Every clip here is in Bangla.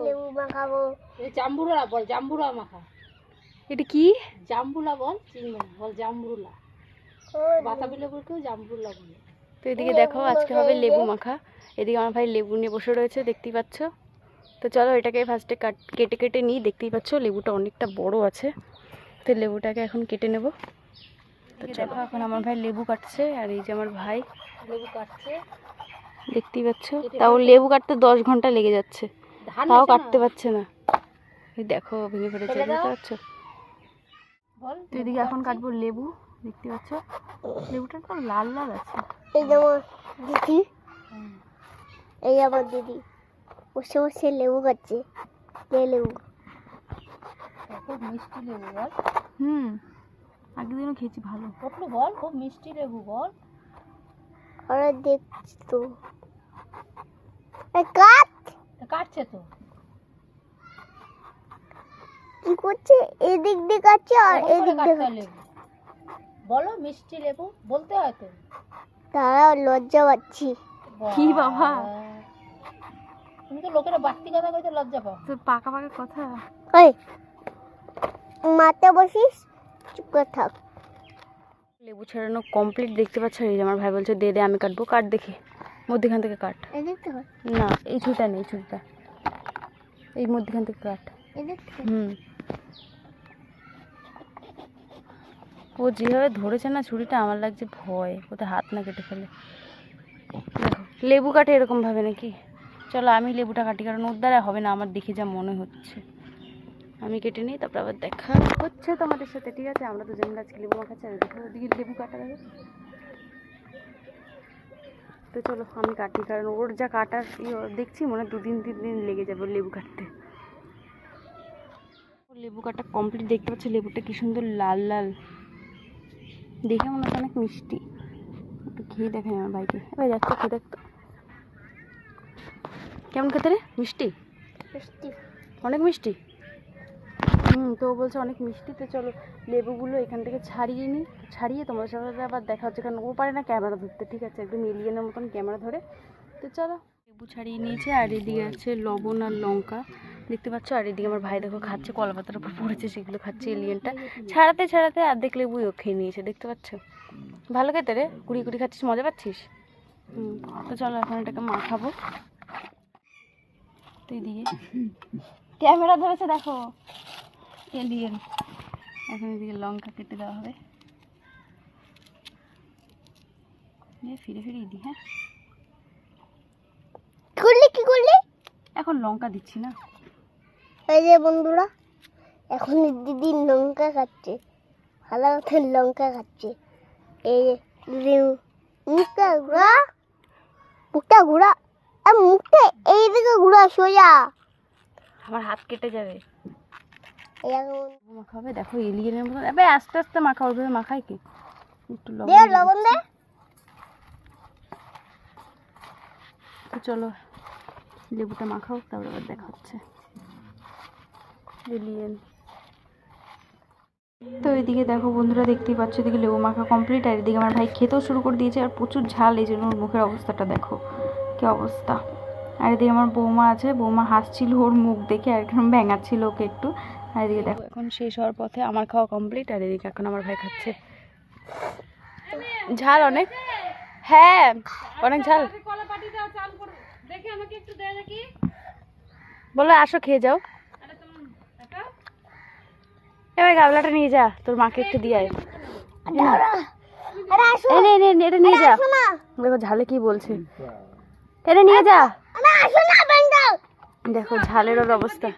লেবু মাখাবো। জাম্বুরা বল, জাম্বুরা মাখা। এটা কি? জাম্বুলা বল, চিনবে না, বল জাম্বুরা। বাতাবি লেবুকেও জাম্বুরা বলে। তো এদিকে দেখো আজকে হবে লেবু মাখা। এদিকে আমার ভাই লেবু নিয়ে বসে রয়েছে, দেখতেই পাচ্ছ। তো চলো এটাকে ফার্স্টে কেটে কেটে নিই। দেখতেই পাচ্ছ লেবুটা অনেকটা বড় আছে, তো লেবুটাকে এখন কেটে নেব। তো চলো এখন আমার ভাই লেবু কাটছে, আর এই যে আমার ভাই লেবু কাটছে, দেখতেই পাচ্ছ। তাও লেবু কাটতে 10 ঘন্টা লেগে যাচ্ছে, তাও কাটতে পারছে না। এই দেখো ভেঙে ফেলেছে, বুঝতে পারছো? বল। তো এদিকে এখন কাটবো লেবু, দেখতে পাচ্ছ লেবুটা তো লাল লাল আছে। এই যে আমার দিদি, এই আমার দিদি বসে বসে লেবু খাচ্ছে। লেবু খুব মিষ্টি লেবু বল। আগের দিনও খেয়েছি, ভালো। কপলু বল, খুব মিষ্টি লেবু বল। ওরা দেখছি তো কাট কাটছে তো, কি করছে? এদিক দিয়ে কাটছে আর এদিক দিয়ে কাটছে। বলো মিষ্টি লেবু বলতে হয় তো। তারা লজ্জা পাচ্ছি। কি বাবা, তুমি তো লোকেরা বাড়তি কথা কইতে লজ্জা পাও। তোর পাকা পাকা কথা। ওই মাথা বসিস, চুপ করে থাক। লেবু ছাড়ানো কমপ্লিট, দেখতে পাচ্ছ। এই যে আমার ভাই বলছে দে দে আমি কাটবো। কাট দেখি, মধ্যখান থেকে কাট। এদিক থেকে না এই ছুরিটা নেই, ছুরিটা এই মধ্যখান থেকে কাট। এদিক থেকে ও যেভাবে ধরেছে না ছুরিটা, আমার লাগছে ভয় ওতে হাত না কেটে ফেলে। দেখো লেবু কাটে এরকম ভাবে নাকি? চলো আমি লেবুটা কাটি, কারণ ওর দ্বারা হবে না আমার দেখে যা মনে হচ্ছে। আমি কেটে নিই, তারপর আবার দেখা হচ্ছে তোমাদের সাথে, ঠিক আছে? আমরা তো যেমন আজকে লেবু মাখাচ্ছি, আর দেখো ওদিকে লেবু কাটা যাবে। তো চলো আমি কাটি, কারণ ওর যা কাটার দেখছি মনে হয় 2-3 দিন লেগে যাবে লেবু কাটতে। লেবু কাটা কমপ্লিট, দেখতে পাচ্ছি লেবুটা কি সুন্দর লাল লাল, দেখে মনে হচ্ছে অনেক মিষ্টি। একটু খেয়ে দেখাই আমার ভাইকে। এবার যাচ্ছে, খেয়ে দেখতো কেমন খেতে রে। মিষ্টি, মিষ্টি, অনেক মিষ্টি। তো ও বলছে অনেক মিষ্টি। তো চলো লেবুগুলো এখান থেকে ছাড়িয়ে নিই, ছাড়িয়ে তোমাদের সাথে আবার দেখা হচ্ছে, কারণ ও পারে না ক্যামেরা ধরতে, ঠিক আছে? একদম এলিয়েনের মতন ক্যামেরা ধরে। তো চলো লেবু ছাড়িয়ে নিয়েছে, আর এদিকে আছে লবণ আর লঙ্কা, দেখতে পাচ্ছ। আর এদিকে আমার ভাই দেখো খাচ্ছে, কলা পাতার উপর পড়েছে, সেগুলো খাচ্ছে। এলিয়েনটা ছাড়াতে ছাড়াতে অর্ধেক লেবুই ও খেয়ে নিয়েছে, দেখতে পাচ্ছ। ভালো খেতে রে, কুড়ি কুড়ি খাচ্ছিস, মজা পাচ্ছিস। তো চলো এখন এটাকে মাখাবো। তো এদিকে ক্যামেরা ধরেছে দেখো এলিয়েন। এখন এদিকে লঙ্কা কেটে দেওয়া হবে, ফিরে ফিরে দিই। হ্যাঁ কি করলি? এখন লঙ্কা দিচ্ছি না। এই যে বন্ধুরা, এখন দিদি লঙ্কা খাচ্ছে, ভালো কথা লঙ্কা খাচ্ছে। এই যে দিদি মুখটা ঘুরা, মুখটা ঘুরা, মুখটা এইদিকে ঘুরা সোজা, আমার হাত কেটে যাবে। এরকম মাখাবে দেখো এলিয়েনের মতন। এবার আস্তে আস্তে মাখা, ওইভাবে মাখাই কি? একটু লবণ দে। তো চলো লেবুটা মাখাও, তারপর আবার দেখা হচ্ছে। এলিয়েন। তো এদিকে দেখো বন্ধুরা, দেখতেই পাচ্ছ এদিকে লেবু মাখা কমপ্লিট, আর এদিকে আমার ভাই খেতেও শুরু করে দিয়েছে। আর প্রচুর ঝাল, এই জন্য ওর মুখের অবস্থাটা দেখো কি অবস্থা। আর এদিকে আমার বৌমা আছে, বৌমা হাসছিল ওর মুখ দেখে, আর এখন ভেঙাচ্ছিল ওকে একটু। আর এদিকে দেখো এখন শেষ হওয়ার পথে, আমার খাওয়া কমপ্লিট, আর এদিকে এখন আমার ভাই খাচ্ছে। ঝাল অনেক, হ্যাঁ অনেক ঝাল। বলো আসো খেয়ে যাও। এবার গাবলাটা নিয়ে যা, তোর মাকে একটু দিয়ে আয়। এটা নিয়ে যা। দেখো ঝালে কি বলছে, এটা নিয়ে যা। দেখো ঝালের ওর অবস্থা।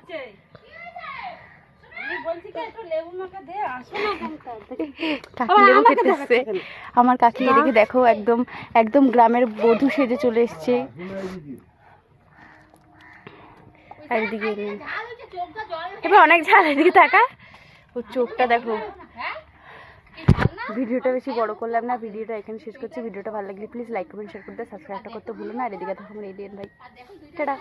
আমার কাকি এদিকে দেখো একদম একদম গ্রামের বধূ সেজে চলে এসছে। আর এদিকে এবার অনেক ঝাল, এদিকে তাকা, ওর চোখটা দেখো। ভিডিওটা বেশি বড় করলাম না, ভিডিওটা এখানে শেষ করছি। ভিডিওটা ভালো লাগলে প্লিজ লাইক কমেন্ট শেয়ার করতে, সাবস্ক্রাইবটা করতে ভুলো না। আর এদিকে দেখো আমার এলিয়েন ভাই, টাটা।